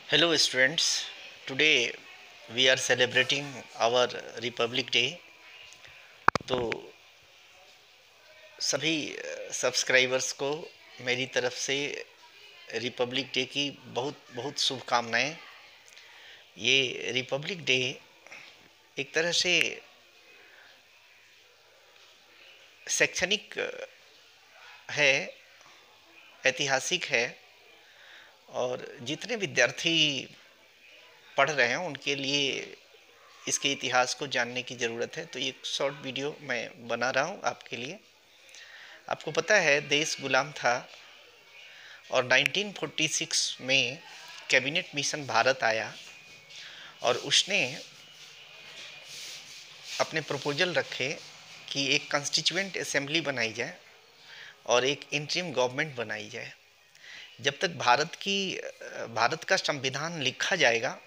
Hello students, today we are celebrating our Republic Day. तो सभी subscribers को मेरी तरफ से रिपब्लिक डे की बहुत बहुत शुभकामनाएं। ये रिपब्लिक डे एक तरह से शैक्षणिक है, ऐतिहासिक है और जितने विद्यार्थी पढ़ रहे हैं उनके लिए इसके इतिहास को जानने की ज़रूरत है। तो ये शॉर्ट वीडियो मैं बना रहा हूँ आपके लिए। आपको पता है देश गुलाम था और 1946 में कैबिनेट मिशन भारत आया और उसने अपने प्रपोजल रखे कि एक कॉन्स्टिट्यूएंट असेंबली बनाई जाए और एक इंटरिम गवर्नमेंट बनाई जाए। जब तक भारत का संविधान लिखा जाएगा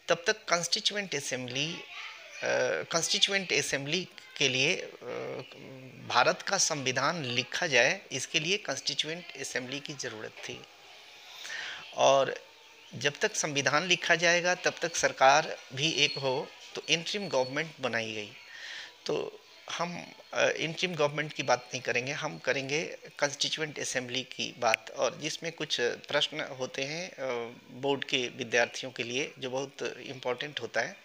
तब तक कॉन्स्टिट्यूएंट असेंबली के लिए भारत का संविधान लिखा जाए, इसके लिए कॉन्स्टिट्यूएंट असेंबली की ज़रूरत थी। और जब तक संविधान लिखा जाएगा तब तक सरकार भी एक हो, तो इंटरिम गवर्नमेंट बनाई गई। तो हम इंटरिम गवर्नमेंट की बात नहीं करेंगे, हम करेंगे कॉन्स्टिट्यूएंट असेंबली की बात, और जिसमें कुछ प्रश्न होते हैं बोर्ड के विद्यार्थियों के लिए जो बहुत इम्पोर्टेंट होता है।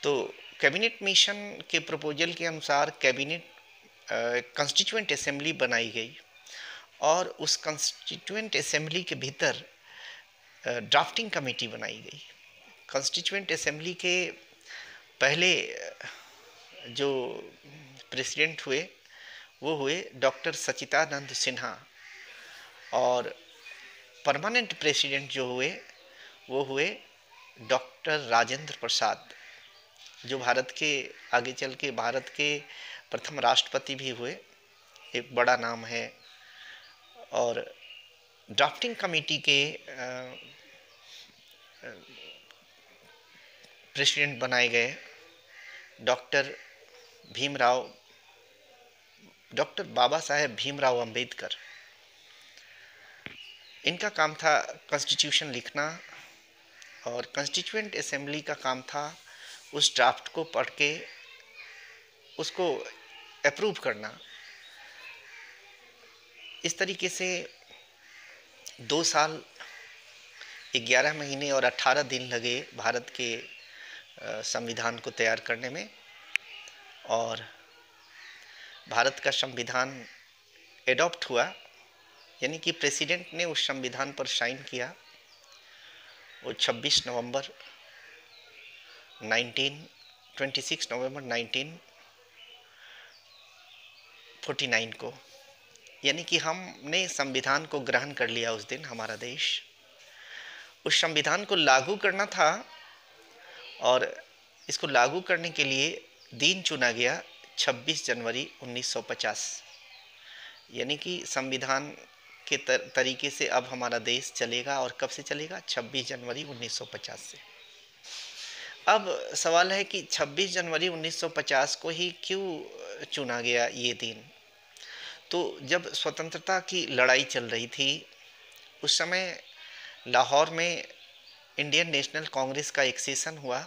तो कैबिनेट मिशन के प्रपोजल के अनुसार कैबिनेट कॉन्स्टिट्यूएंट असेंबली बनाई गई और उस कॉन्स्टिट्यूएंट असेंबली के भीतर ड्राफ्टिंग कमेटी बनाई गई। कॉन्स्टिट्यूएंट असेंबली के पहले जो प्रेसिडेंट हुए वो हुए डॉक्टर सच्चिदानंद सिन्हा, और परमानेंट प्रेसिडेंट जो हुए वो हुए डॉक्टर राजेंद्र प्रसाद, जो भारत के आगे चल के भारत के प्रथम राष्ट्रपति भी हुए, एक बड़ा नाम है। और ड्राफ्टिंग कमेटी के प्रेसिडेंट बनाए गए डॉक्टर भीमराव डॉक्टर बाबा साहेब भीमराव अंबेडकर। इनका काम था कॉन्स्टिट्यूशन लिखना और कॉन्स्टिट्यूएंट असेंबली का काम था उस ड्राफ्ट को पढ़ के उसको अप्रूव करना। इस तरीके से 2 साल 11 महीने और 18 दिन लगे भारत के संविधान को तैयार करने में, और भारत का संविधान एडॉप्ट हुआ, यानी कि प्रेसिडेंट ने उस संविधान पर साइन किया। वो 26 नवंबर 1949 को, यानी कि हमने संविधान को ग्रहण कर लिया उस दिन हमारा देश। उस संविधान को लागू करना था और इसको लागू करने के लिए दिन चुना गया 26 जनवरी 1950, यानी कि संविधान के तरीके से अब हमारा देश चलेगा। और कब से चलेगा? 26 जनवरी 1950 से। अब सवाल है कि 26 जनवरी 1950 को ही क्यों चुना गया ये दिन? तो जब स्वतंत्रता की लड़ाई चल रही थी उस समय लाहौर में इंडियन नेशनल कांग्रेस का एक सेशन हुआ।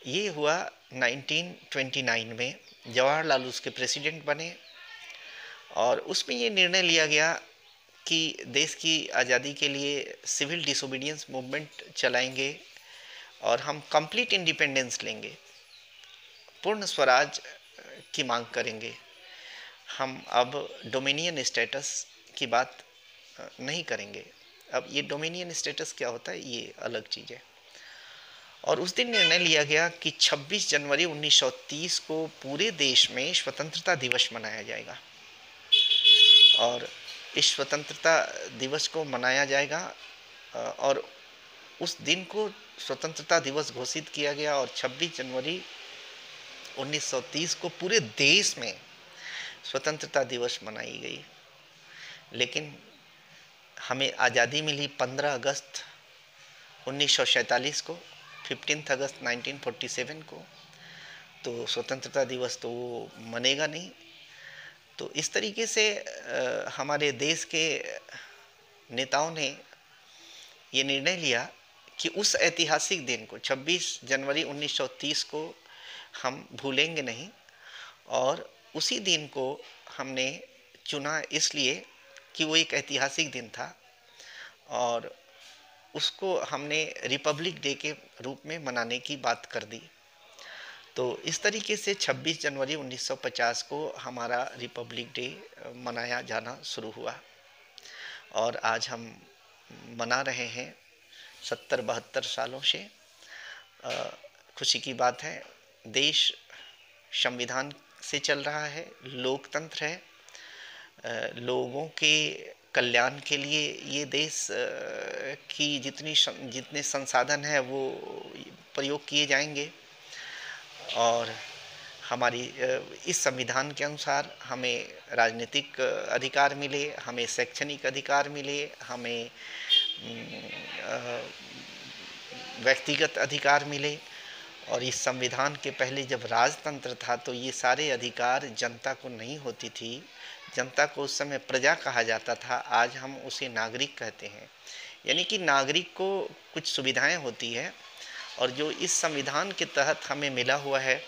ये हुआ 1929 में। जवाहरलाल उसके प्रेसिडेंट बने और उसमें ये निर्णय लिया गया कि देश की आज़ादी के लिए सिविल डिसोबीडियंस मूवमेंट चलाएंगे और हम कंप्लीट इंडिपेंडेंस लेंगे, पूर्ण स्वराज की मांग करेंगे। हम अब डोमिनियन स्टेटस की बात नहीं करेंगे। अब ये डोमिनियन स्टेटस क्या होता है ये अलग चीज़ है। और उस दिन निर्णय लिया गया कि 26 जनवरी 1930 को पूरे देश में स्वतंत्रता दिवस मनाया जाएगा, और इस स्वतंत्रता दिवस को मनाया जाएगा और उस दिन को स्वतंत्रता दिवस घोषित किया गया। और 26 जनवरी 1930 को पूरे देश में स्वतंत्रता दिवस मनाई गई। लेकिन हमें आज़ादी मिली 15 अगस्त 1947 को, 15 अगस्त 1947 को। तो स्वतंत्रता दिवस तो वो मनेगा नहीं। तो इस तरीके से हमारे देश के नेताओं ने ये निर्णय लिया कि उस ऐतिहासिक दिन को 26 जनवरी 1930 को हम भूलेंगे नहीं, और उसी दिन को हमने चुना इसलिए कि वो एक ऐतिहासिक दिन था और उसको हमने रिपब्लिक डे के रूप में मनाने की बात कर दी। तो इस तरीके से 26 जनवरी 1950 को हमारा रिपब्लिक डे मनाया जाना शुरू हुआ और आज हम मना रहे हैं 70-72 सालों से। खुशी की बात है, देश संविधान से चल रहा है, लोकतंत्र है, लोगों के कल्याण के लिए ये देश की जितने संसाधन है वो प्रयोग किए जाएंगे और हमारी इस संविधान के अनुसार हमें राजनीतिक अधिकार मिले, हमें शैक्षणिक अधिकार मिले, हमें व्यक्तिगत अधिकार मिले। और इस संविधान के पहले जब राजतंत्र था तो ये सारे अधिकार जनता को नहीं होती थी, जनता को उस समय प्रजा कहा जाता था, आज हम उसे नागरिक कहते हैं। यानी कि नागरिक को कुछ सुविधाएं होती है और जो इस संविधान के तहत हमें मिला हुआ है।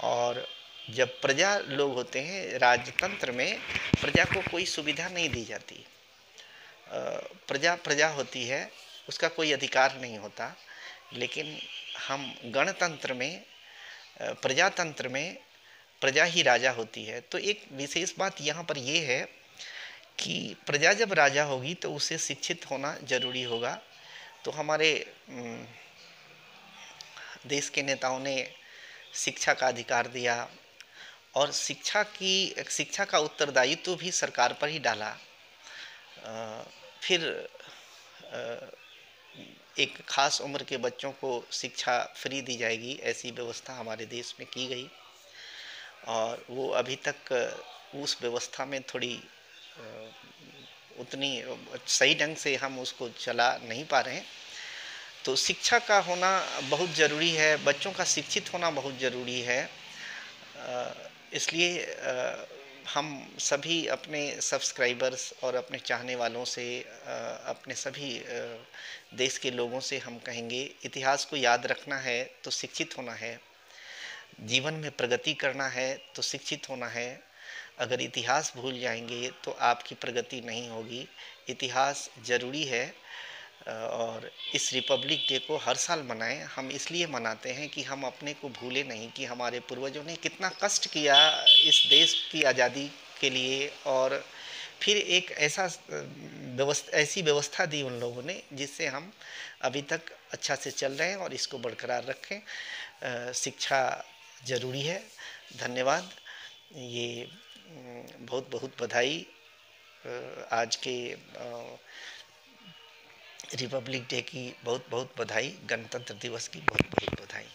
और जब प्रजा लोग होते हैं राजतंत्र में, प्रजा को कोई सुविधा नहीं दी जाती, प्रजा होती है, उसका कोई अधिकार नहीं होता। लेकिन हम गणतंत्र में, प्रजातंत्र में प्रजा ही राजा होती है। तो एक विशेष बात यहाँ पर यह है कि प्रजा जब राजा होगी तो उसे शिक्षित होना जरूरी होगा। तो हमारे देश के नेताओं ने शिक्षा का अधिकार दिया और शिक्षा का उत्तरदायित्व भी सरकार पर ही डाला। फिर एक ख़ास उम्र के बच्चों को शिक्षा फ्री दी जाएगी, ऐसी व्यवस्था हमारे देश में की गई और वो अभी तक उस व्यवस्था में थोड़ी उतनी सही ढंग से हम उसको चला नहीं पा रहे हैं। तो शिक्षा का होना बहुत ज़रूरी है, बच्चों का शिक्षित होना बहुत ज़रूरी है। इसलिए हम सभी अपने सब्सक्राइबर्स और अपने चाहने वालों से, अपने सभी देश के लोगों से हम कहेंगे, इतिहास को याद रखना है तो शिक्षित होना है, जीवन में प्रगति करना है तो शिक्षित होना है। अगर इतिहास भूल जाएंगे तो आपकी प्रगति नहीं होगी। इतिहास ज़रूरी है और इस रिपब्लिक डे को हर साल मनाएं। हम इसलिए मनाते हैं कि हम अपने को भूले नहीं कि हमारे पूर्वजों ने कितना कष्ट किया इस देश की आज़ादी के लिए और फिर एक ऐसी व्यवस्था दी उन लोगों ने जिससे हम अभी तक अच्छा से चल रहे हैं और इसको बरकरार रखें। शिक्षा ज़रूरी है। धन्यवाद। ये बहुत बहुत बधाई। आज के रिपब्लिक डे की बहुत बहुत बधाई, गणतंत्र दिवस की बहुत बहुत बधाई।